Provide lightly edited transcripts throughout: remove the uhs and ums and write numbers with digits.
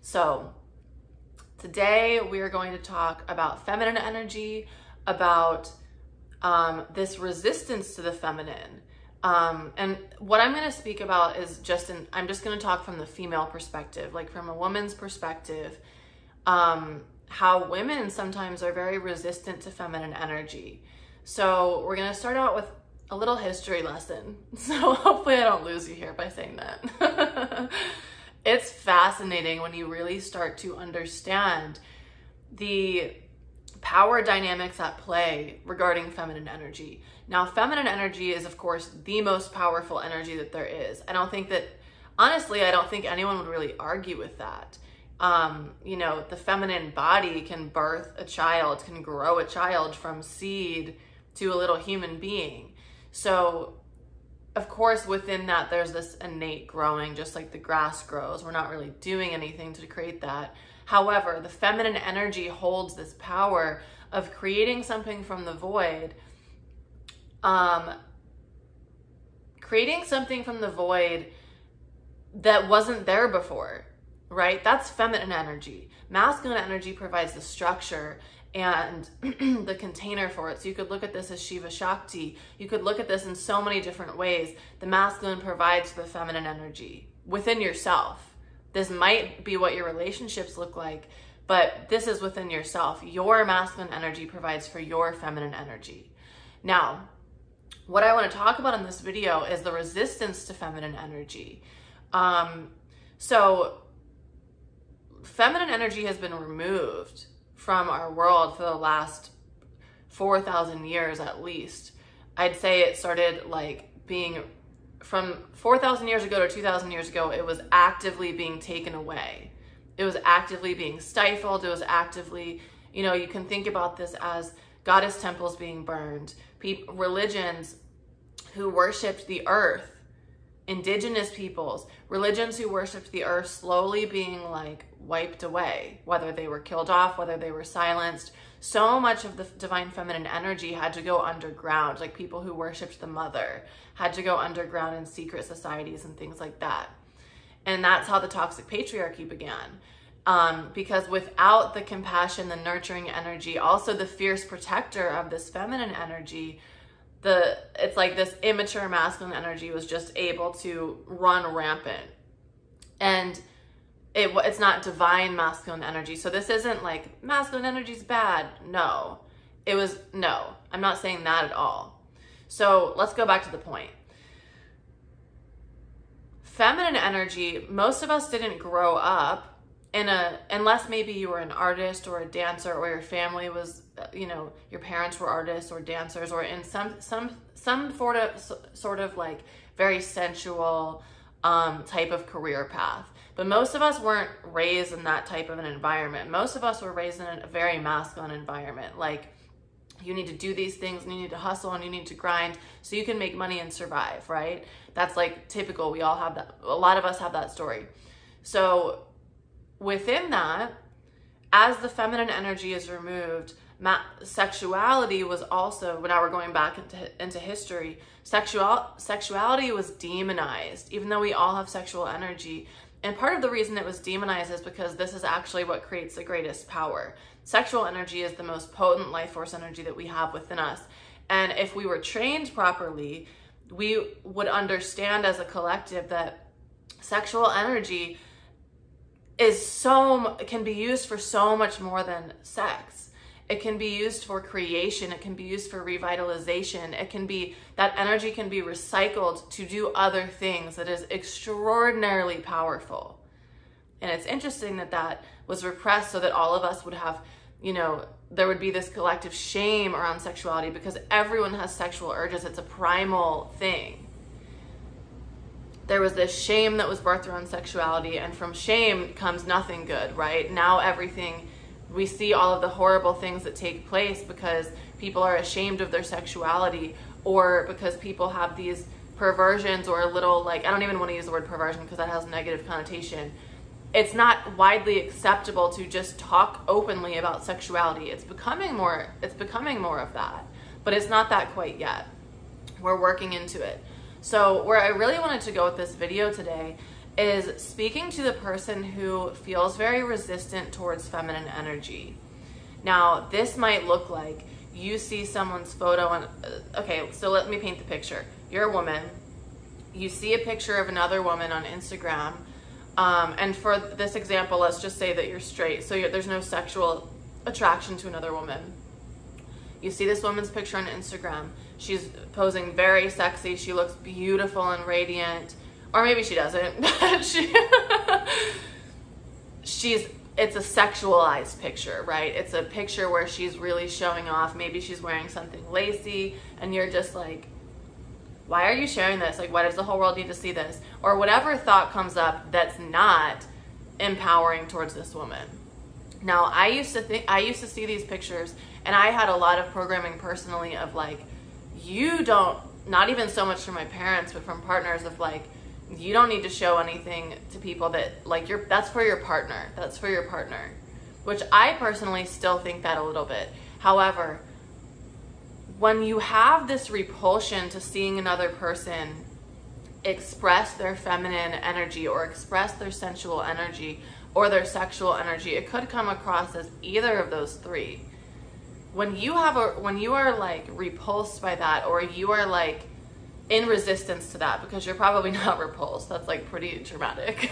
So today we are going to talk about feminine energy, about this resistance to the feminine. And what I'm going to speak about is I'm just going to talk from the female perspective, like from a woman's perspective, how women sometimes are very resistant to feminine energy. So we're going to start out with a little history lesson. So hopefully I don't lose you here by saying that. It's fascinating when you really start to understand the power dynamics at play regarding feminine energy. Now, feminine energy is, of course, the most powerful energy that there is. Honestly, I don't think anyone would really argue with that. The feminine body can birth a child, can grow a child from seed to a little human being. So, of course, within that, there's this innate growing, just like the grass grows. We're not really doing anything to create that. However, the feminine energy holds this power of creating something from the void, that wasn't there before, right? That's feminine energy. Masculine energy provides the structure and the container for it. So you could look at this as Shiva Shakti. You could look at this in so many different ways. The masculine provides the feminine energy within yourself. This might be what your relationships look like, but this is within yourself. Your masculine energy provides for your feminine energy. Now, what I want to talk about in this video is the resistance to feminine energy. So feminine energy has been removed from our world for the last 4,000 years at least. I'd say it started being from 4,000 years ago to 2,000 years ago, it was actively being taken away. It was actively being stifled. It was actively, you can think about this as goddess temples being burned, religions who worshiped the earth, indigenous peoples, religions who worshiped the earth slowly being wiped away, whether they were killed off, whether they were silenced. So much of the divine feminine energy had to go underground, like people who worshiped the mother had to go underground in secret societies and things like that. And that's how the toxic patriarchy began. Because without the compassion, the nurturing energy, also the fierce protector of this feminine energy, it's like this immature masculine energy was just able to run rampant. And it's not divine masculine energy. So this isn't like masculine energy is bad. No, I'm not saying that at all. So let's go back to the point. Feminine energy, most of us didn't grow up unless maybe you were an artist or a dancer, or your family was, your parents were artists or dancers, or in some sort of very sensual type of career path. But most of us weren't raised in that type of an environment. Most of us were raised in a very masculine environment. You need to do these things, and you need to hustle, and you need to grind so you can make money and survive, right? That's typical. We all have that. A lot of us have that story. So within that, as the feminine energy is removed, sexuality was also, now we're going back into history, sexuality was demonized, even though we all have sexual energy. And part of the reason it was demonized is because this is actually what creates the greatest power. Sexual energy is the most potent life force energy that we have within us. And if we were trained properly, we would understand as a collective that sexual energy can be used for so much more than sex. It can be used for creation. It can be used for revitalization. That energy can be recycled to do other things that is extraordinarily powerful. And it's interesting that was repressed so that all of us would have, there would be this collective shame around sexuality, because everyone has sexual urges. It's a primal thing. There was this shame that was birthed around sexuality, and from shame comes nothing good, right? Now we see all of the horrible things that take place because people are ashamed of their sexuality, or because people have these perversions, or I don't even want to use the word perversion because that has a negative connotation. It's not widely acceptable to just talk openly about sexuality. It's becoming more of that, but it's not that quite yet. We're working into it. So where I really wanted to go with this video today is speaking to the person who feels very resistant towards feminine energy. Now, this might look like you see someone's photo on, okay, so let me paint the picture. You're a woman, you see a picture of another woman on Instagram, and for this example, let's just say that you're straight, so there's no sexual attraction to another woman. You see this woman's picture on Instagram. She's posing very sexy. She looks beautiful and radiant. Or maybe she doesn't. It's a sexualized picture, right? It's a picture where she's really showing off. Maybe she's wearing something lacy and you're just like, why are you sharing this? Like, why does the whole world need to see this? Or whatever thought comes up that's not empowering towards this woman. Now, I used to see these pictures, and I had a lot of programming personally of like, not even so much from my parents, but from partners of like, you don't need to show anything to people that like that's for your partner. That's for your partner. Which I personally still think that a little bit. However, when you have this repulsion to seeing another person express their feminine energy or express their sensual energy or their sexual energy, it could come across as either of those three. When you are like repulsed by that, or you are like in resistance to that, because you're probably not repulsed, that's like pretty dramatic.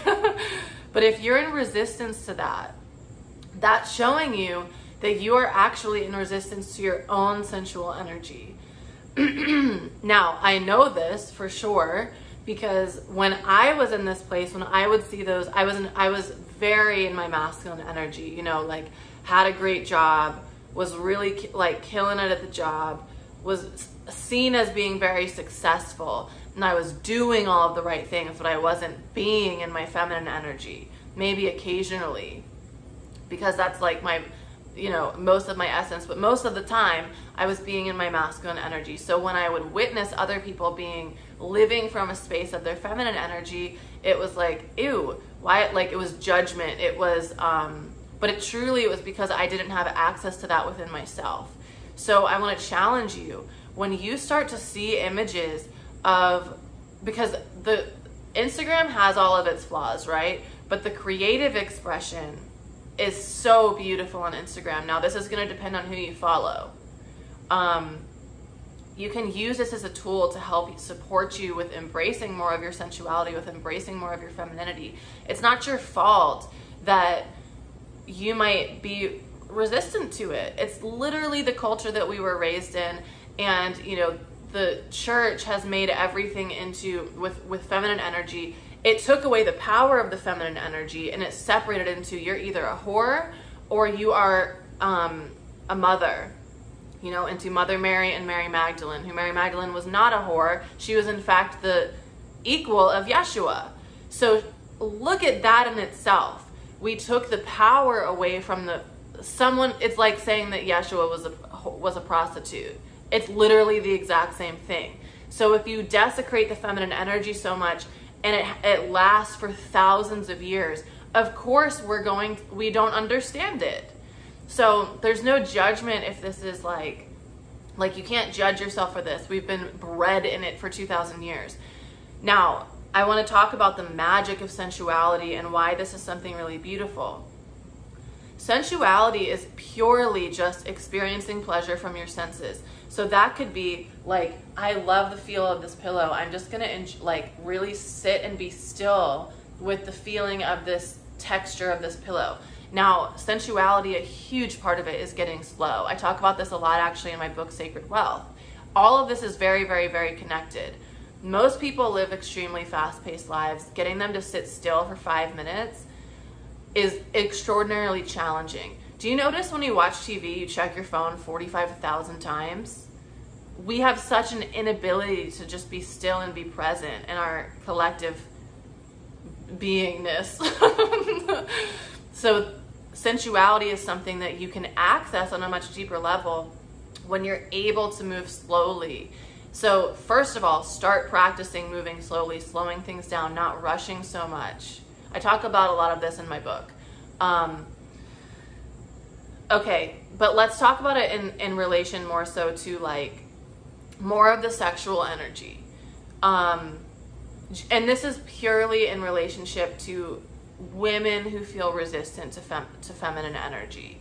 But if you're in resistance to that, that's showing you that you are actually in resistance to your own sensual energy. Now, I know this for sure, because when I was in this place, when I would see those, I was very in my masculine energy, you know, like had a great job, was really like killing it at the job, was seen as being very successful, and I was doing all of the right things, but I wasn't being in my feminine energy. Maybe occasionally, because that's like my, you know, most of my essence, but most of the time I was being in my masculine energy. So when I would witness other people living from a space of their feminine energy, it was like, ew, why? Like, it was judgment. It was, but it was because I didn't have access to that within myself. So I want to challenge you, when you start to see images of, because the Instagram has all of its flaws, right? But the creative expression is so beautiful on Instagram. Now, this is going to depend on who you follow. You can use this as a tool to help support you with embracing more of your sensuality, with embracing more of your femininity. It's not your fault that you might be resistant to it. It's literally the culture that we were raised in, and you know, the church has made everything into with feminine energy. It took away the power of the feminine energy, and it separated into, you're either a whore or you are a mother, you know, into Mother Mary and Mary Magdalene, who Mary Magdalene was not a whore. She was in fact the equal of Yeshua. So look at that in itself. We took the power away from someone. It's like saying that Yeshua was a prostitute. It's literally the exact same thing. So if you desecrate the feminine energy so much, and it lasts for thousands of years, of course we don't understand it. So there's no judgment if this is like you can't judge yourself for this. We've been bred in it for 2,000 years. Now, I want to talk about the magic of sensuality and why this is something really beautiful. Sensuality is purely just experiencing pleasure from your senses. So that could be like, I love the feel of this pillow. I'm just going to like really sit and be still with the feeling of this texture of this pillow. Now, sensuality, a huge part of it is getting slow. I talk about this a lot actually in my book, Sacred Wealth. All of this is very, very, very connected. Most people live extremely fast-paced lives. Getting them to sit still for 5 minutes is extraordinarily challenging. Do you notice when you watch TV, you check your phone 45,000 times? We have such an inability to just be still and be present in our collective beingness. So sensuality is something that you can access on a much deeper level when you're able to move slowly. So first of all, start practicing moving slowly, slowing things down, not rushing so much. I talk about a lot of this in my book. Okay, but let's talk about it in relation more so to like more of the sexual energy. And this is purely in relationship to women who feel resistant to feminine energy.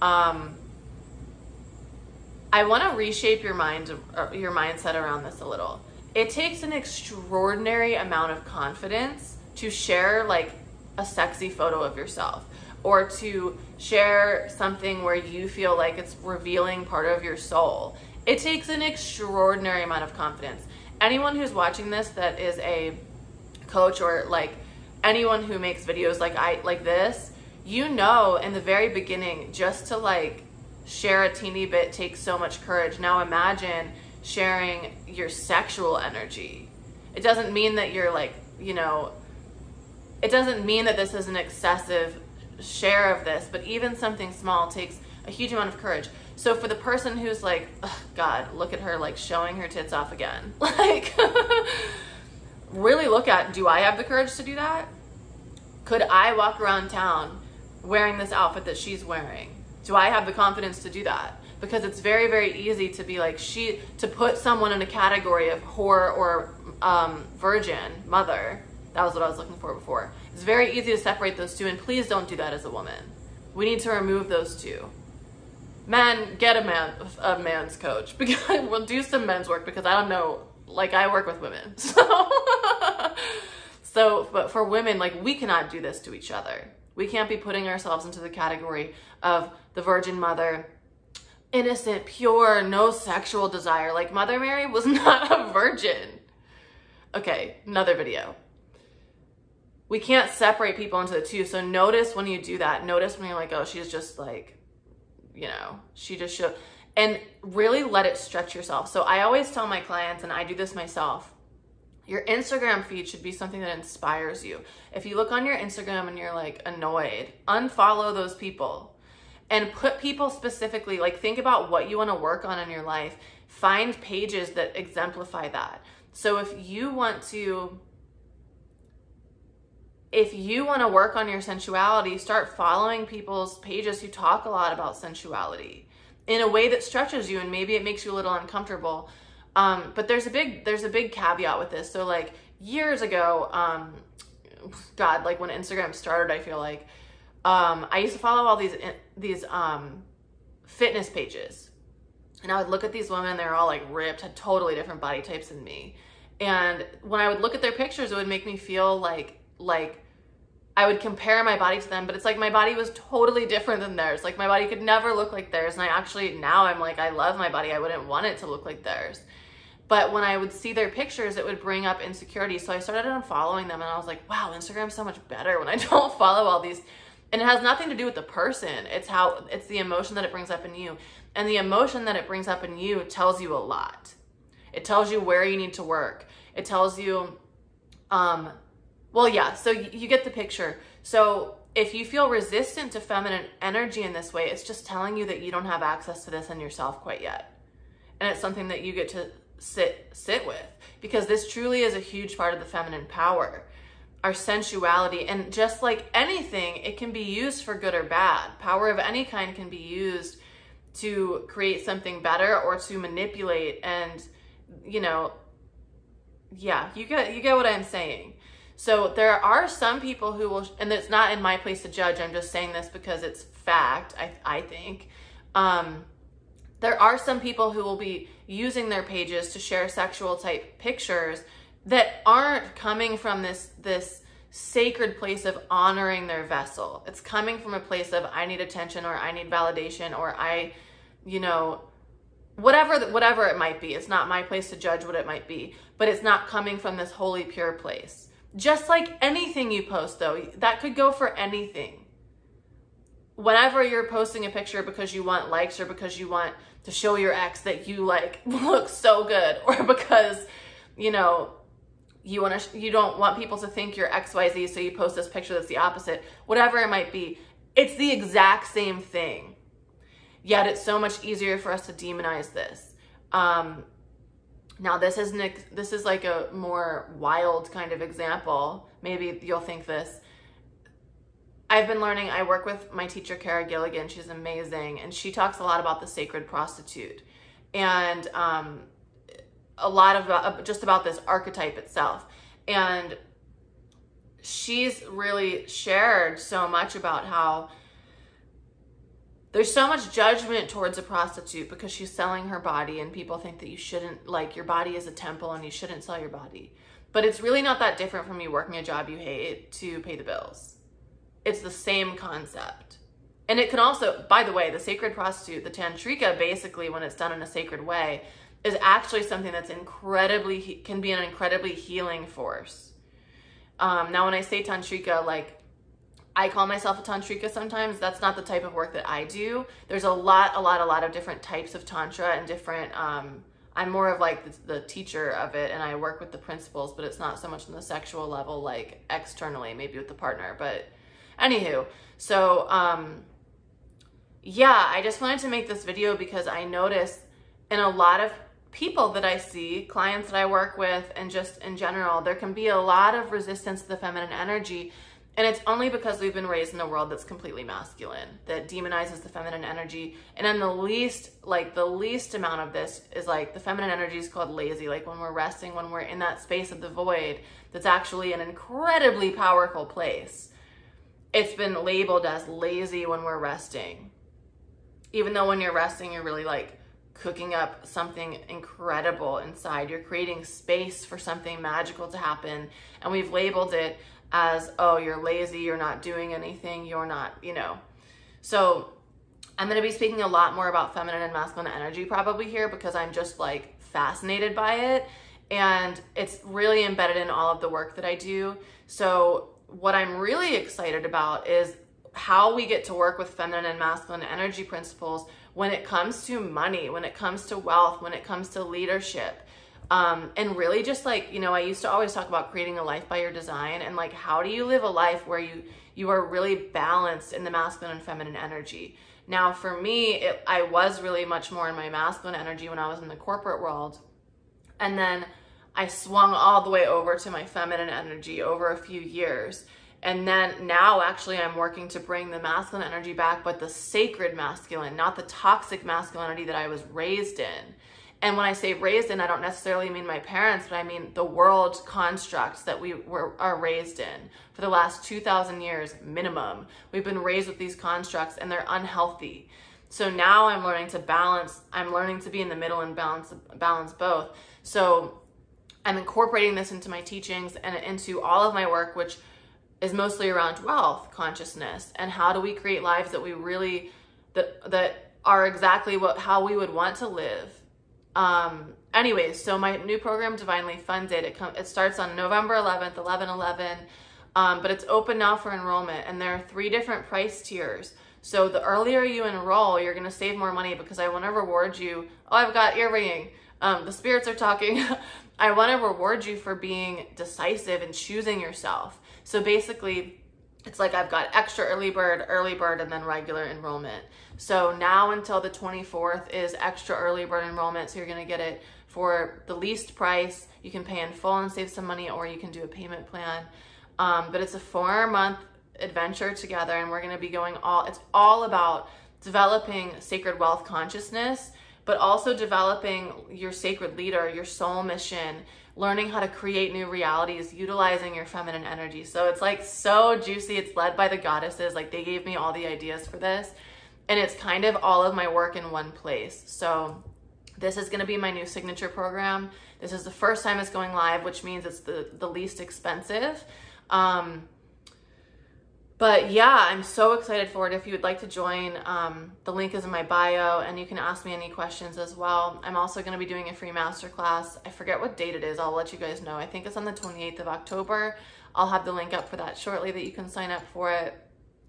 I want to reshape your mindset around this a little. It takes an extraordinary amount of confidence to share like a sexy photo of yourself, or to share something where you feel like it's revealing part of your soul. It takes an extraordinary amount of confidence. Anyone who's watching this that is a coach, or like anyone who makes videos like this, you know, in the very beginning, just to like share a teeny bit takes so much courage. Now imagine sharing your sexual energy. It doesn't mean that you're like, you know, it doesn't mean that this is an excessive share of this, but even something small takes a huge amount of courage. So for the person who's like, oh, God, look at her like showing her tits off again, like really look at, do I have the courage to do that? Could I walk around town wearing this outfit that she's wearing? Do I have the confidence to do that? Because it's very, very easy to be like, to put someone in a category of whore or virgin, mother. That was what I was looking for before. It's very easy to separate those two, and please don't do that as a woman. We need to remove those two. Men, get a man's coach, because we'll do some men's work, because I don't know, like I work with women. But for women, like we cannot do this to each other. We can't be putting ourselves into the category of the virgin mother, innocent, pure, no sexual desire. Like Mother Mary was not a virgin. Okay, another video. We can't separate people into the two. So notice when you do that. Notice when you're like, oh, she's just like, you know, she just showed. And really let it stretch yourself. So I always tell my clients, and I do this myself, your Instagram feed should be something that inspires you. If you look on your Instagram and you're like annoyed, unfollow those people. And put people specifically, like think about what you want to work on in your life. Find pages that exemplify that. So if you want to work on your sensuality, start following people's pages who talk a lot about sensuality in a way that stretches you, and maybe it makes you a little uncomfortable. But there's a big caveat with this. So like years ago, God, like when Instagram started, I feel like, I used to follow all these fitness pages, and I would look at these women, they're all like ripped, had totally different body types than me. And when I would look at their pictures, it would make me feel like I would compare my body to them, but it's like my body was totally different than theirs. Like my body could never look like theirs. And now I'm like, I love my body. I wouldn't want it to look like theirs. But when I would see their pictures, it would bring up insecurity. So I started unfollowing them, and I was like, wow, Instagram's so much better when I don't follow all these. And it has nothing to do with the person. It's the emotion that it brings up in you. And the emotion that it brings up in you tells you a lot. It tells you where you need to work. It tells you, well, yeah, so you get the picture. So if you feel resistant to feminine energy in this way, it's just telling you that you don't have access to this in yourself quite yet. And it's something that you get to sit with, because this truly is a huge part of the feminine power, our sensuality. And just like anything, it can be used for good or bad. Power of any kind can be used to create something better or to manipulate. And, you know, yeah, you get what I'm saying. So there are some people who will, and it's not in my place to judge, I'm just saying this because it's fact, I think. There are some people who will be using their pages to share sexual type pictures that aren't coming from this sacred place of honoring their vessel. It's coming from a place of, I need attention, or I need validation, or I, you know, whatever it might be. It's not my place to judge what it might be, but it's not coming from this holy, pure place. Just like anything you post, though, that could go for anything. Whenever you're posting a picture because you want likes, or because you want to show your ex that you like look so good, or because, you know, you don't want people to think you're XYZ, so you post this picture that's the opposite, whatever it might be, it's the exact same thing. Yet it's so much easier for us to demonize this. Now this is like a more wild kind of example. Maybe you'll think this. I've been learning, I work with my teacher, Kara Gilligan. She's amazing. And she talks a lot about the Sacred Prostitute. And a lot of just about this archetype itself. And she's really shared so much about how there's so much judgment towards a prostitute because she's selling her body, and people think that you shouldn't, like, your body is a temple and you shouldn't sell your body. But it's really not that different from you working a job you hate to pay the bills. It's the same concept. And it can also, by the way, the sacred prostitute, the tantrika, basically, when it's done in a sacred way, is actually something that's can be an incredibly healing force. Now, when I say tantrika, like, I call myself a tantrika sometimes. That's not the type of work that I do. There's a lot of different types of tantra and different, I'm more of like the teacher of it, and I work with the principles, but it's not so much on the sexual level, like externally, maybe with the partner. But anywho, so yeah, I just wanted to make this video because I notice in a lot of people that I see, clients that I work with, and just in general, there can be a lot of resistance to the feminine energy. And it's only because we've been raised in a world that's completely masculine, that demonizes the feminine energy. And then the least amount of this is like the feminine energy is called lazy. Like when we're resting, when we're in that space of the void, that's actually an incredibly powerful place. It's been labeled as lazy when we're resting. Even though when you're resting, you're really like cooking up something incredible inside. You're creating space for something magical to happen. And we've labeled it as, oh, you're lazy, you're not doing anything, you're not, you know. So I'm going to be speaking a lot more about feminine and masculine energy probably here because I'm just like fascinated by it. And it's really embedded in all of the work that I do. So what I'm really excited about is how we get to work with feminine and masculine energy principles when it comes to money, when it comes to wealth, when it comes to leadership. And really just like, you know, I used to always talk about creating a life by your design, and like, how do you live a life where you are really balanced in the masculine and feminine energy? Now, for me, I was really much more in my masculine energy when I was in the corporate world. And then I swung all the way over to my feminine energy over a few years. And then now actually I'm working to bring the masculine energy back, but the sacred masculine, not the toxic masculinity that I was raised in. And when I say raised in, I don't necessarily mean my parents, but I mean the world's constructs that we are raised in. For the last 2,000 years minimum, we've been raised with these constructs, and they're unhealthy. So now I'm learning to balance. I'm learning to be in the middle and balance both. So I'm incorporating this into my teachings and into all of my work, which is mostly around wealth consciousness and how do we create lives that we really, that are exactly how we would want to live. Anyways, so my new program, Divinely Funded, it starts on November 11th, 11/11, but it's open now for enrollment, and there are 3 different price tiers. So the earlier you enroll, you're going to save more money because I want to reward you. Oh, I've got ear ringing. The spirits are talking. I want to reward you for being decisive and choosing yourself. So basically, it's like I've got extra early bird, and then regular enrollment. So now until the 24th is extra early bird enrollment. So you're going to get it for the least price. You can pay in full and save some money, or you can do a payment plan. But it's a 4-month adventure together, and we're going to be going it's all about developing sacred wealth consciousness, but also developing your sacred leader, your soul mission, learning how to create new realities, utilizing your feminine energy. So it's like so juicy. It's led by the goddesses. Like they gave me all the ideas for this, and it's kind of all of my work in one place. So this is going to be my new signature program. This is the first time it's going live, which means it's the least expensive. But yeah, I'm so excited for it. If you would like to join, the link is in my bio, and you can ask me any questions as well. I'm also going to be doing a free masterclass. I forget what date it is. I'll let you guys know. I think it's on the 28th of October. I'll have the link up for that shortly that you can sign up for it.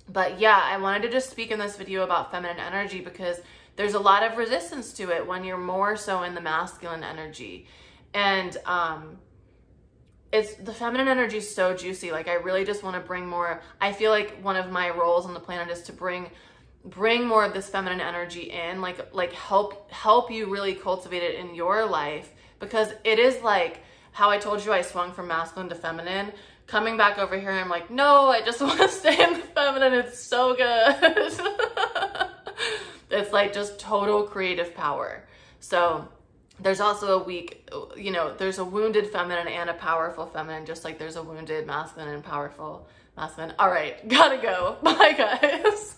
But yeah, I wanted to just speak in this video about feminine energy because there's a lot of resistance to it when you're more so in the masculine energy. And the feminine energy is so juicy. Like I really just want to bring more. I feel like one of my roles on the planet is to bring more of this feminine energy in, like help you really cultivate it in your life, because it is like how I told you I swung from masculine to feminine. Coming back over here, I'm like, no, I just want to stay in the feminine. It's so good. It's like just total creative power. So there's also a weak, you know, there's a wounded feminine and a powerful feminine, just like there's a wounded masculine and powerful masculine. All right, gotta go. Bye, guys.